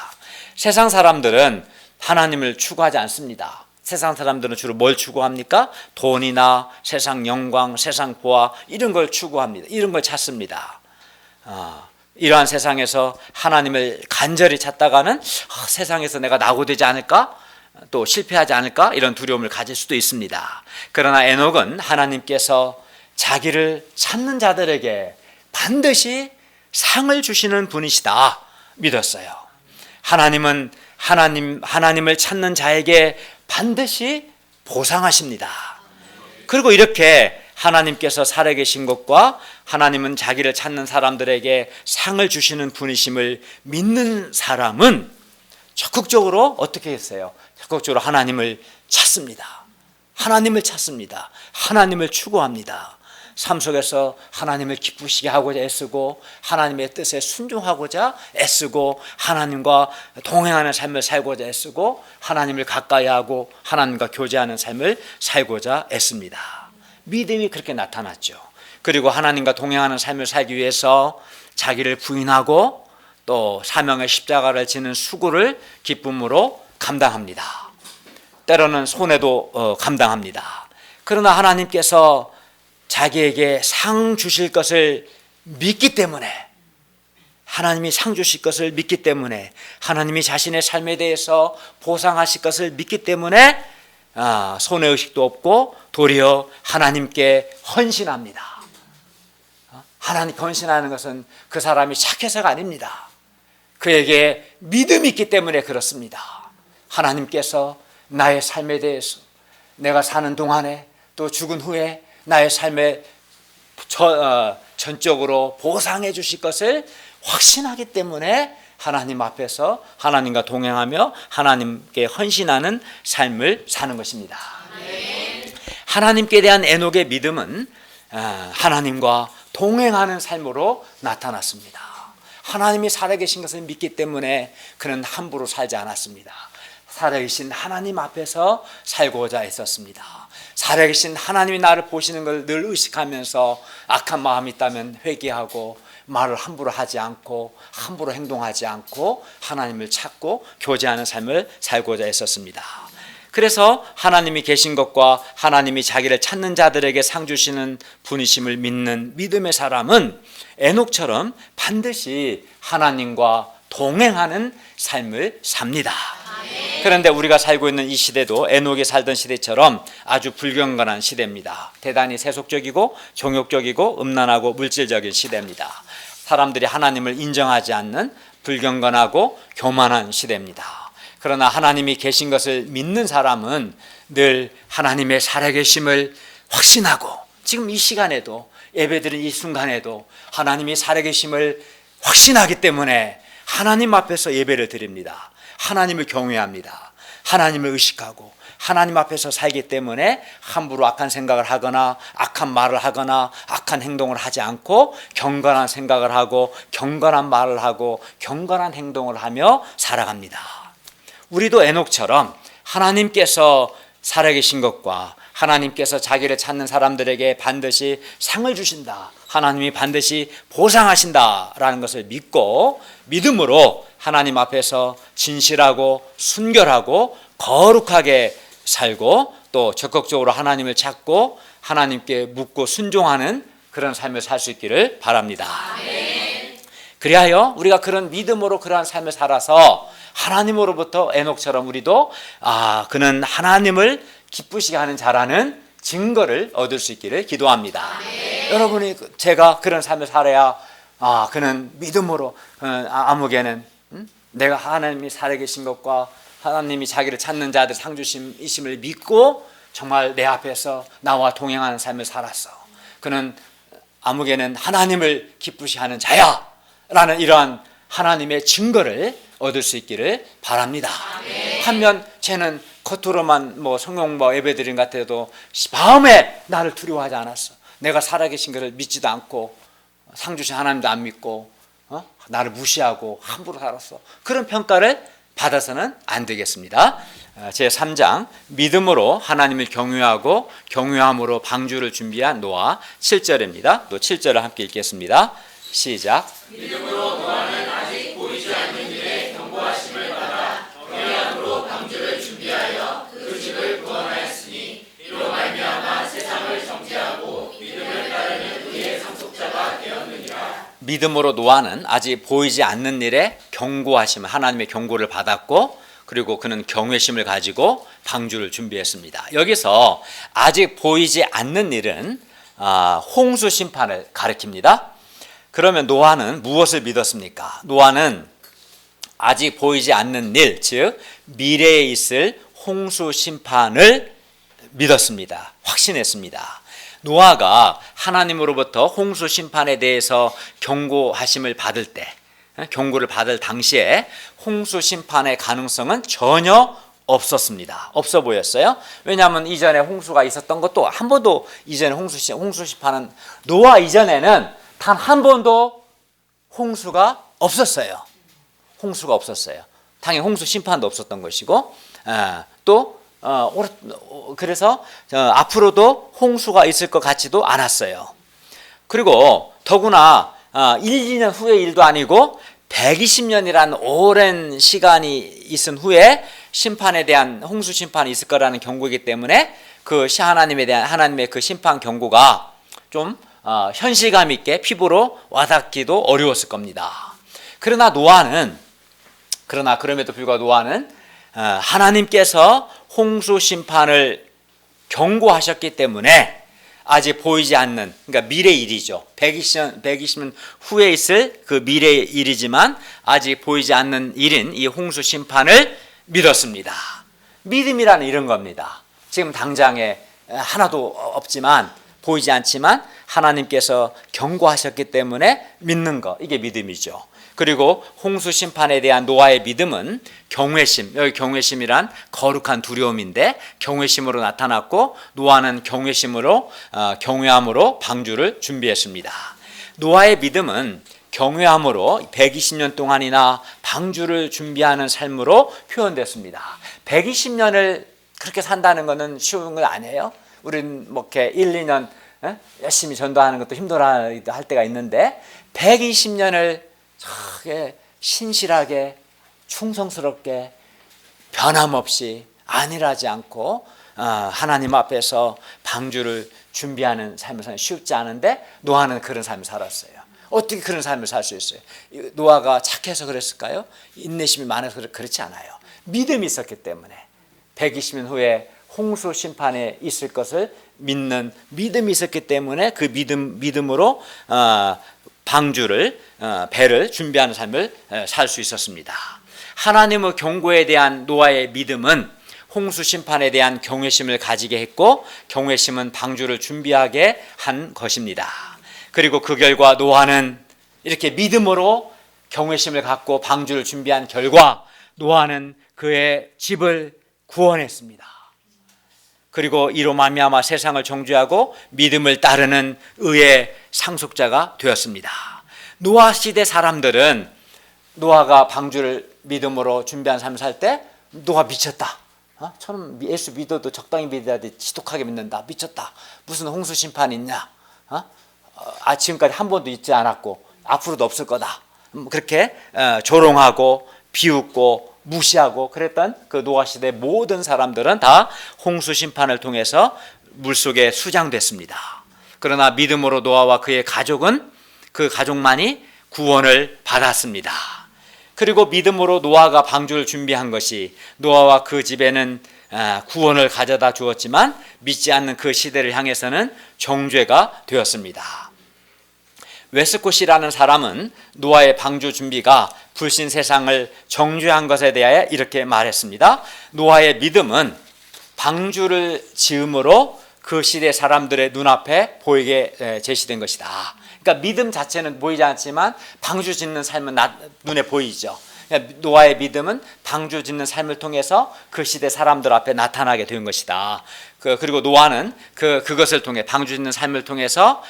A: 세상 사람들은 하나님을 추구하지 않습니다. 세상 사람들은 주로 뭘 추구합니까? 돈이나 세상 영광, 세상 보아 이런 걸 추구합니다. 이런 걸 찾습니다. 이러한 세상에서 하나님을 간절히 찾다가는 세상에서 내가 낙오되지 않을까? 또 실패하지 않을까? 이런 두려움을 가질 수도 있습니다. 그러나 에녹은 하나님께서 자기를 찾는 자들에게 반드시 상을 주시는 분이시다 믿었어요. 하나님을 찾는 자에게 반드시 보상하십니다. 그리고 이렇게 하나님께서 살아계신 것과 하나님은 자기를 찾는 사람들에게 상을 주시는 분이심을 믿는 사람은 적극적으로 어떻게 했어요? 적극적으로 하나님을 찾습니다. 하나님을 찾습니다. 하나님을 추구합니다. 삶 속에서 하나님을 기쁘시게 하고자 애쓰고 하나님의 뜻에 순종하고자 애쓰고 하나님과 동행하는 삶을 살고자 애쓰고 하나님을 가까이 하고 하나님과 교제하는 삶을 살고자 애씁니다. 믿음이 그렇게 나타났죠. 그리고 하나님과 동행하는 삶을 살기 위해서 자기를 부인하고 또 사명의 십자가를 지는 수고를 기쁨으로 감당합니다. 때로는 손해도 감당합니다. 그러나 하나님께서 자기에게 상 주실 것을 믿기 때문에 하나님이 상 주실 것을 믿기 때문에 하나님이 자신의 삶에 대해서 보상하실 것을 믿기 때문에 손해의식도 없고 도리어 하나님께 헌신합니다. 하나님께 헌신하는 것은 그 사람이 착해서가 아닙니다. 그에게 믿음이 있기 때문에 그렇습니다. 하나님께서 나의 삶에 대해서 내가 사는 동안에 또 죽은 후에 나의 삶에 전적으로 보상해 주실 것을 확신하기 때문에 하나님 앞에서 하나님과 동행하며 하나님께 헌신하는 삶을 사는 것입니다. 하나님께 대한 에녹의 믿음은 하나님과 동행하는 삶으로 나타났습니다. 하나님이 살아계신 것을 믿기 때문에 그는 함부로 살지 않았습니다. 살아계신 하나님 앞에서 살고자 했었습니다. 살아계신 하나님이 나를 보시는 걸 늘 의식하면서 악한 마음이 있다면 회개하고 말을 함부로 하지 않고 함부로 행동하지 않고 하나님을 찾고 교제하는 삶을 살고자 했었습니다. 그래서 하나님이 계신 것과 하나님이 자기를 찾는 자들에게 상 주시는 분이심을 믿는 믿음의 사람은 에녹처럼 반드시 하나님과 동행하는 삶을 삽니다. 그런데 우리가 살고 있는 이 시대도 에녹이 살던 시대처럼 아주 불경건한 시대입니다. 대단히 세속적이고 종욕적이고 음란하고 물질적인 시대입니다. 사람들이 하나님을 인정하지 않는 불경건하고 교만한 시대입니다. 그러나 하나님이 계신 것을 믿는 사람은 늘 하나님의 살아계심을 확신하고 지금 이 시간에도 예배드린 이 순간에도 하나님이 살아계심을 확신하기 때문에 하나님 앞에서 예배를 드립니다. 하나님을 경외합니다. 하나님을 의식하고 하나님 앞에서 살기 때문에 함부로 악한 생각을 하거나 악한 말을 하거나 악한 행동을 하지 않고 경건한 생각을 하고 경건한 말을 하고 경건한 행동을 하며 살아갑니다. 우리도 에녹처럼 하나님께서 살아계신 것과 하나님께서 자기를 찾는 사람들에게 반드시 상을 주신다. 하나님이 반드시 보상하신다라는 것을 믿고 믿음으로 하나님 앞에서 진실하고 순결하고 거룩하게 살고 또 적극적으로 하나님을 찾고 하나님께 묻고 순종하는 그런 삶을 살 수 있기를 바랍니다. 아멘. 그리하여 우리가 그런 믿음으로 그러한 삶을 살아서 하나님으로부터 에녹처럼 우리도 그는 하나님을 기쁘시게 하는 자라는 증거를 얻을 수 있기를 기도합니다. 여러분이 제가 그런 삶을 살아야 그는 믿음으로 아무개는 내가 하나님이 살아계신 것과 하나님이 자기를 찾는 자들 상주심이심을 믿고 정말 내 앞에서 나와 동행하는 삶을 살았어. 그는 아무개는 하나님을 기쁘시게 하는 자야 라는 이러한 하나님의 증거를 얻을 수 있기를 바랍니다. 반면 쟤는 겉으로만 성경 예배드린 것 같아도 마음에 나를 두려워하지 않았어. 내가 살아계신 것을 믿지도 않고 상주신 하나님도 안 믿고 나를 무시하고 함부로 살았어. 그런 평가를 받아서는 안 되겠습니다. 제3장 믿음으로 하나님을 경외하고 경외함으로 방주를 준비한 노아 7절입니다. 또 7절을 함께 읽겠습니다. 시작.
B: 믿음으로 노아는 아직 보이지 않는 일에 경고하심을 받아 경외함으로 방주를 준비하여 그 집을 구원하였으니 이로 말미암아 세상을 정죄하고 믿음을 따르는 그의 상속자가 되었느니라.
A: 믿음으로 노아는 아직 보이지 않는 일에 경고하심을 하나님의 경고를 받았고 그리고 그는 경외심을 가지고 방주를 준비했습니다. 여기서 아직 보이지 않는 일은 홍수 심판을 가리킵니다. 그러면 노아는 무엇을 믿었습니까? 노아는 아직 보이지 않는 일, 즉 미래에 있을 홍수 심판을 믿었습니다. 확신했습니다. 노아가 하나님으로부터 홍수 심판에 대해서 경고하심을 받을 때, 경고를 받을 당시에 홍수 심판의 가능성은 전혀 없었습니다. 없어 보였어요. 왜냐하면 이전에 홍수가 있었던 것도 한 번도 이전에 홍수 심판은 노아 이전에는 단 한 번도 홍수가 없었어요. 홍수가 없었어요. 당연히 홍수 심판도 없었던 것이고 또 그래서 앞으로도 홍수가 있을 것 같지도 않았어요. 그리고 더구나 1, 2년 후의 일도 아니고 120년이라는 오랜 시간이 있은 후에 심판에 대한 홍수 심판이 있을 거라는 경고이기 때문에 그 하나님의 그 심판 경고가 좀 현실감 있게 피부로 와닿기도 어려웠을 겁니다. 그럼에도 불구하고 노아는 하나님께서 홍수 심판을 경고하셨기 때문에 아직 보이지 않는, 그러니까 미래 일이죠. 120년 후에 있을 그 미래 일이지만 아직 보이지 않는 일인 이 홍수 심판을 믿었습니다. 믿음이라는 이런 겁니다. 지금 당장에 하나도 없지만 보이지 않지만 하나님께서 경고하셨기 때문에 믿는 것, 이게 믿음이죠. 그리고 홍수 심판에 대한 노아의 믿음은 경외심, 여기 경외심이란 거룩한 두려움인데 경외심으로 나타났고 노아는 경외함으로 방주를 준비했습니다. 노아의 믿음은 경외함으로 120년 동안이나 방주를 준비하는 삶으로 표현됐습니다. 120년을 그렇게 산다는 것은 쉬운 건 아니에요. 우리는 이렇게 1, 2년 열심히 전도하는 것도 힘들어할 때가 있는데 120년을 신실하게 충성스럽게 변함없이 안일하지 않고 하나님 앞에서 방주를 준비하는 삶을 사는 쉽지 않은데 노아는 그런 삶을 살았어요. 어떻게 그런 삶을 살 수 있어요? 노아가 착해서 그랬을까요? 인내심이 많아서 그렇지 않아요. 믿음이 있었기 때문에 120년 후에 홍수 심판에 있을 것을 믿는 믿음이 있었기 때문에 그 믿음으로 배를 준비하는 삶을 살 수 있었습니다. 하나님의 경고에 대한 노아의 믿음은 홍수 심판에 대한 경외심을 가지게 했고 경외심은 방주를 준비하게 한 것입니다. 그리고 그 결과 노아는 이렇게 믿음으로 경외심을 갖고 방주를 준비한 결과 노아는 그의 집을 구원했습니다. 그리고 이로 말미암아 세상을 정죄하고 믿음을 따르는 의의 상속자가 되었습니다. 노아 시대 사람들은 노아가 방주를 믿음으로 준비한 삶을 살 때 노아 미쳤다. 저는 예수 믿어도 적당히 믿어야 돼. 지독하게 믿는다. 미쳤다. 무슨 홍수 심판이 있냐. 지금까지 한 번도 있지 않았고 앞으로도 없을 거다. 그렇게 조롱하고 비웃고 무시하고 그랬던 그 노아 시대 모든 사람들은 다 홍수 심판을 통해서 물속에 수장됐습니다. 그러나 믿음으로 노아와 그의 가족만이 구원을 받았습니다. 그리고 믿음으로 노아가 방주를 준비한 것이 노아와 그 집에는 구원을 가져다 주었지만 믿지 않는 그 시대를 향해서는 정죄가 되었습니다. 웨스콧이라는 사람은 노아의 방주 준비가 불신 세상을 정죄한 것에 대하여 이렇게 말했습니다. 노아의 믿음은 방주를 지음으로 그 시대 사람들의 눈앞에 보이게 제시된 것이다. 그러니까 믿음 자체는 보이지 않지만 방주 짓는 삶은 눈에 보이죠. 노아의 믿음은 방주 짓는 삶을 통해서 그 시대 사람들 앞에 나타나게 된 것이다. 그리고 노아는 그것을 통해 방주 짓는 삶을 통해서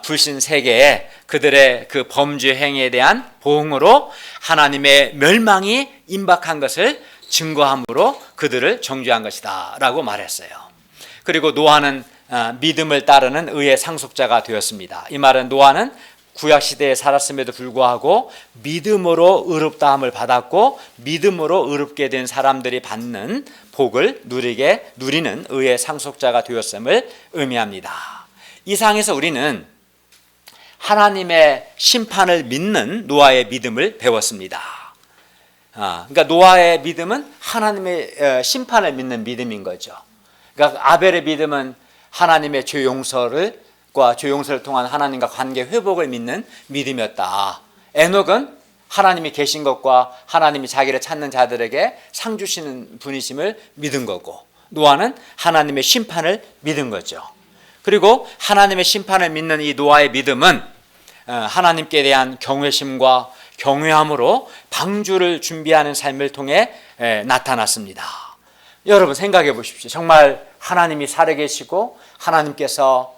A: 불신 세계에 그들의 그 범죄 행위에 대한 보응으로 하나님의 멸망이 임박한 것을 증거함으로 그들을 정죄한 것이다 라고 말했어요. 그리고 노아는 믿음을 따르는 의의 상속자가 되었습니다. 이 말은 노아는 구약시대에 살았음에도 불구하고 믿음으로 의롭다함을 받았고 믿음으로 의롭게 된 사람들이 받는 복을 누리는 의의 상속자가 되었음을 의미합니다. 이상에서 우리는 하나님의 심판을 믿는 노아의 믿음을 배웠습니다. 그러니까 노아의 믿음은 하나님의 심판을 믿는 믿음인 거죠. 그러니까 아벨의 믿음은 하나님의 죄 용서를 통한 하나님과 관계 회복을 믿는 믿음이었다. 에녹은 하나님이 계신 것과 하나님이 자기를 찾는 자들에게 상 주시는 분이심을 믿은 거고, 노아는 하나님의 심판을 믿은 거죠. 그리고 하나님의 심판을 믿는 이 노아의 믿음은 하나님께 대한 경외심과 경외함으로 방주를 준비하는 삶을 통해 나타났습니다. 여러분 생각해 보십시오. 정말 하나님이 살아계시고 하나님께서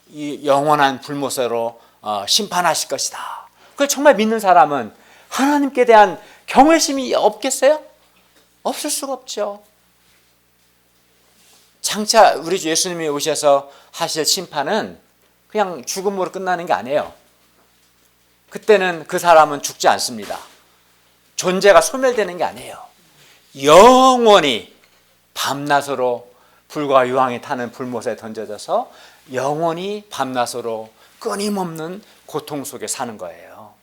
A: 이 영원한 불못으로 심판하실 것이다. 그걸 정말 믿는 사람은 하나님께 대한 경외심이 없겠어요? 없을 수가 없죠. 장차 우리 주 예수님이 오셔서 하실 심판은 그냥 죽음으로 끝나는 게 아니에요. 그때는 그 사람은 죽지 않습니다. 존재가 소멸되는 게 아니에요. 영원히 밤낮으로 불과 유황이 타는 불못에 던져져서 영원히 밤낮으로 끊임없는 고통 속에 사는 거예요.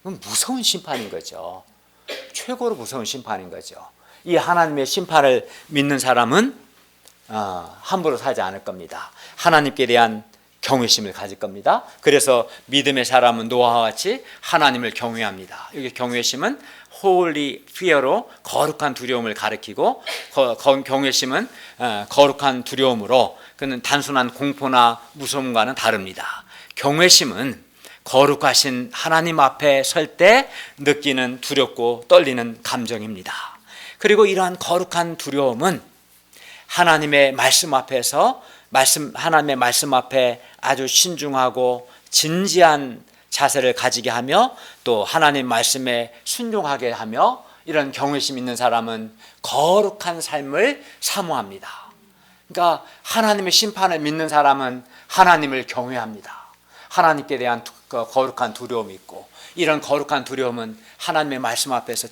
A: 무서운 심판인 거죠. 최고로 무서운 심판인 거죠. 이 하나님의 심판을 믿는 사람은 함부로 살지 않을 겁니다. 하나님께 대한 경외심을 가질 겁니다. 그래서 믿음의 사람은 노아와 같이 하나님을 경외합니다. 여기 경외심은 holy fear로 거룩한 두려움을 가리키고, 경외심은 거룩한 두려움으로 그는 단순한 공포나 무서움과는 다릅니다. 경외심은 거룩하신 하나님 앞에 설 때 느끼는 두렵고 떨리는 감정입니다. 그리고 이러한 거룩한 두려움은 하나님의 말씀 앞에서 하나님의 말씀 앞에 아주 신중하고 진지한 자세를 가지게 하며 또 하나님 말씀에 순종하게 하며, 이런 경외심 있는 사람은 거룩한 삶을 사모합니다. 그러니까 하나님의 심판을 믿는 사람은 하나님을 경외합니다. 하나님께 대한 거룩한 두려움이 있고, 이런 거룩한 두려움은 하나님의 말씀 앞에서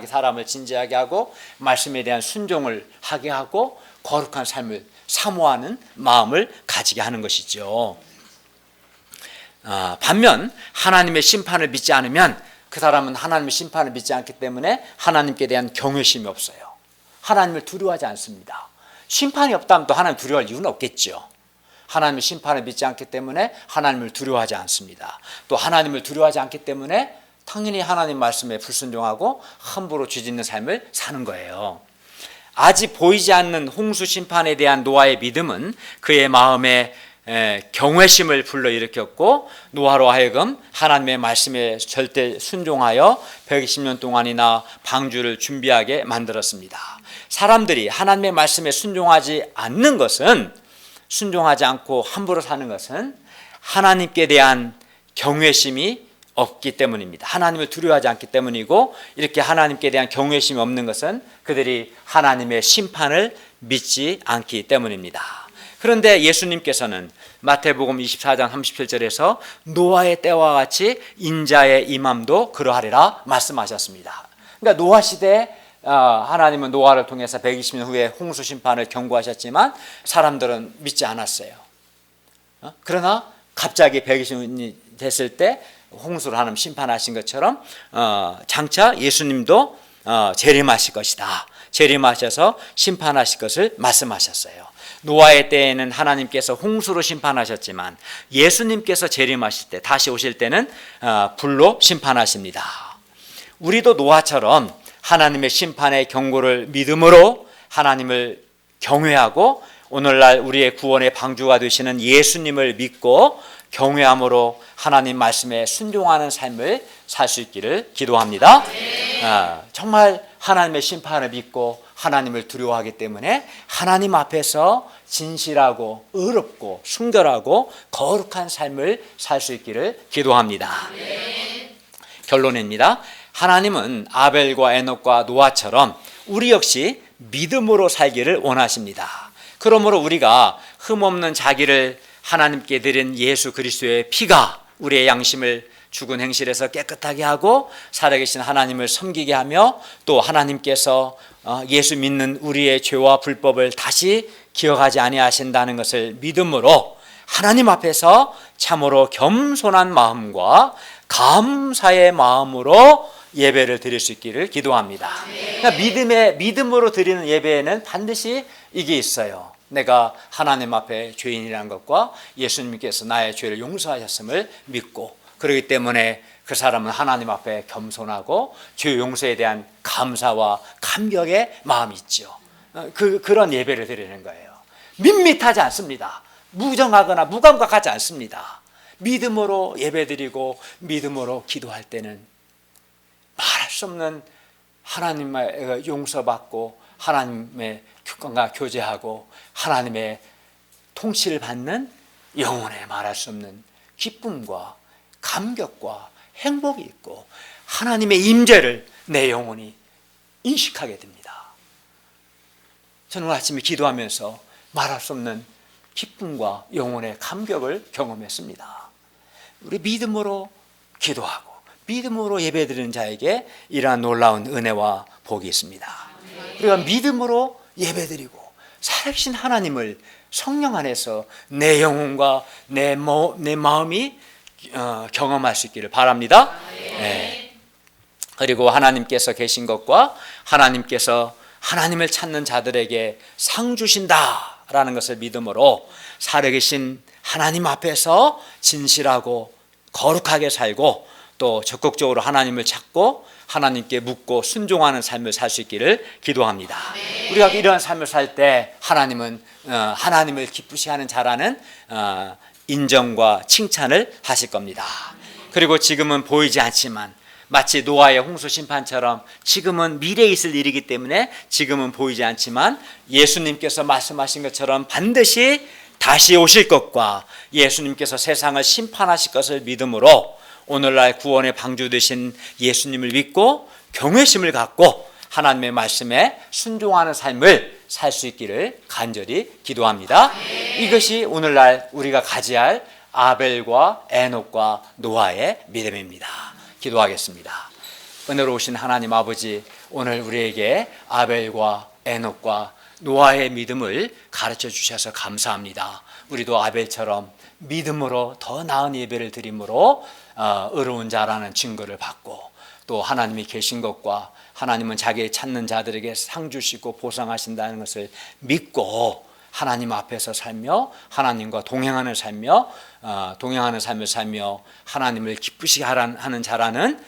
A: 사람을 진지하게 하고 말씀에 대한 순종을 하게 하고 거룩한 삶을 사모하는 마음을 가지게 하는 것이죠. 반면 하나님의 심판을 믿지 않으면 그 사람은 하나님의 심판을 믿지 않기 때문에 하나님께 대한 경외심이 없어요. 하나님을 두려워하지 않습니다. 심판이 없다면 또 하나님 두려워할 이유는 없겠죠. 하나님의 심판을 믿지 않기 때문에 하나님을 두려워하지 않습니다. 또 하나님을 두려워하지 않기 때문에 당연히 하나님 말씀에 불순종하고 함부로 죄짓는 삶을 사는 거예요. 아직 보이지 않는 홍수 심판에 대한 노아의 믿음은 그의 마음에 경외심을 불러일으켰고, 노아로 하여금 하나님의 말씀에 절대 순종하여 120년 동안이나 방주를 준비하게 만들었습니다. 사람들이 하나님의 말씀에 순종하지 않고 함부로 사는 것은 하나님께 대한 경외심이 없기 때문입니다. 하나님을 두려워하지 않기 때문이고, 이렇게 하나님께 대한 경외심이 없는 것은 그들이 하나님의 심판을 믿지 않기 때문입니다. 그런데 예수님께서는 마태복음 24장 37절에서 노아의 때와 같이 인자의 임함도 그러하리라 말씀하셨습니다. 그러니까 노아 시대에 하나님은 노아를 통해서 120년 후에 홍수 심판을 경고하셨지만 사람들은 믿지 않았어요. 그러나 갑자기 120년이 됐을 때 홍수로 하나님 심판하신 것처럼 장차 예수님도 재림하실 것이다. 재림하셔서 심판하실 것을 말씀하셨어요. 노아의 때에는 하나님께서 홍수로 심판하셨지만 예수님께서 재림하실 때, 다시 오실 때는 불로 심판하십니다. 우리도 노아처럼 하나님의 심판의 경고를 믿음으로 하나님을 경외하고 오늘날 우리의 구원의 방주가 되시는 예수님을 믿고 경외함으로 하나님 말씀에 순종하는 삶을 살 수 있기를 기도합니다. 정말 하나님의 심판을 믿고 하나님을 두려워하기 때문에 하나님 앞에서 진실하고 의롭고 순결하고 거룩한 삶을 살 수 있기를 기도합니다. 결론입니다. 하나님은 아벨과 에녹과 노아처럼 우리 역시 믿음으로 살기를 원하십니다. 그러므로 우리가 흠없는 자기를 하나님께 드린 예수 그리스도의 피가 우리의 양심을 죽은 행실에서 깨끗하게 하고 살아계신 하나님을 섬기게 하며 또 하나님께서 예수 믿는 우리의 죄와 불법을 다시 기억하지 아니하신다는 것을 믿음으로 하나님 앞에서 참으로 겸손한 마음과 감사의 마음으로 예배를 드릴 수 있기를 기도합니다. 그러니까 믿음으로 드리는 예배에는 반드시 이게 있어요. 내가 하나님 앞에 죄인이라는 것과 예수님께서 나의 죄를 용서하셨음을 믿고, 그렇기 때문에 그 사람은 하나님 앞에 겸손하고 죄 용서에 대한 감사와 감격의 마음이 있죠. 그런 예배를 드리는 거예요. 밋밋하지 않습니다. 무정하거나 무감각하지 않습니다. 믿음으로 예배드리고 믿음으로 기도할 때는 말할 수 없는 하나님의 용서받고 하나님의 교권과 교제하고 하나님의 통치를 받는 영혼에 말할 수 없는 기쁨과 감격과 행복이 있고 하나님의 임재를 내 영혼이 인식하게 됩니다. 저는 오늘 아침에 기도하면서 말할 수 없는 기쁨과 영혼의 감격을 경험했습니다. 우리 믿음으로 기도하고 믿음으로 예배드리는 자에게 이러한 놀라운 은혜와 복이 있습니다. 우리가 믿음으로 예배드리고 살아계신 하나님을 성령 안에서 내 영혼과 내 마음이 경험할 수 있기를 바랍니다. 네. 그리고 하나님께서 계신 것과 하나님께서 하나님을 찾는 자들에게 상 주신다라는 것을 믿음으로 살아계신 하나님 앞에서 진실하고 거룩하게 살고 또 적극적으로 하나님을 찾고 하나님께 묻고 순종하는 삶을 살 수 있기를 기도합니다. 우리가 이러한 삶을 살 때 하나님은 하나님을 기쁘시게 하는 자라는 인정과 칭찬을 하실 겁니다. 그리고 지금은 보이지 않지만 마치 노아의 홍수 심판처럼 지금은 미래에 있을 일이기 때문에 지금은 보이지 않지만 예수님께서 말씀하신 것처럼 반드시 다시 오실 것과 예수님께서 세상을 심판하실 것을 믿음으로 오늘날 구원의 방주 되신 예수님을 믿고 경외심을 갖고 하나님의 말씀에 순종하는 삶을 살 수 있기를 간절히 기도합니다. 이것이 오늘날 우리가 가져야 할 아벨과 에녹과 노아의 믿음입니다. 기도하겠습니다. 은혜로우신 하나님 아버지, 오늘 우리에게 아벨과 에녹과 노아의 믿음을 가르쳐 주셔서 감사합니다. 우리도 아벨처럼 믿음으로 더 나은 예배를 드림으로 의로운 자라는 증거를 받고 또 하나님이 계신 것과 하나님은 자기의 찾는 자들에게 상 주시고 보상하신다는 것을 믿고 하나님 앞에서 살며 하나님과 동행하는 삶을 살며 하나님을 기쁘시게 하는 자라는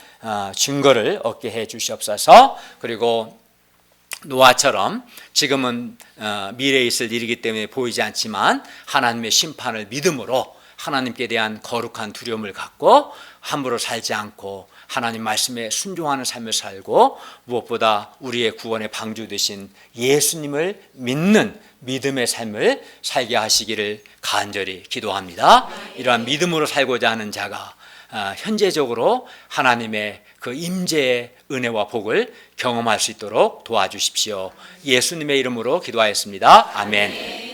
A: 증거를 얻게 해 주시옵소서. 그리고 노아처럼 지금은 미래에 있을 일이기 때문에 보이지 않지만 하나님의 심판을 믿음으로 하나님께 대한 거룩한 두려움을 갖고 함부로 살지 않고 하나님 말씀에 순종하는 삶을 살고 무엇보다 우리의 구원의 방주 되신 예수님을 믿는 믿음의 삶을 살게 하시기를 간절히 기도합니다. 이러한 믿음으로 살고자 하는 자가 현재적으로 하나님의 그 임재의 은혜와 복을 경험할 수 있도록 도와주십시오. 예수님의 이름으로 기도하였습니다. 아멘.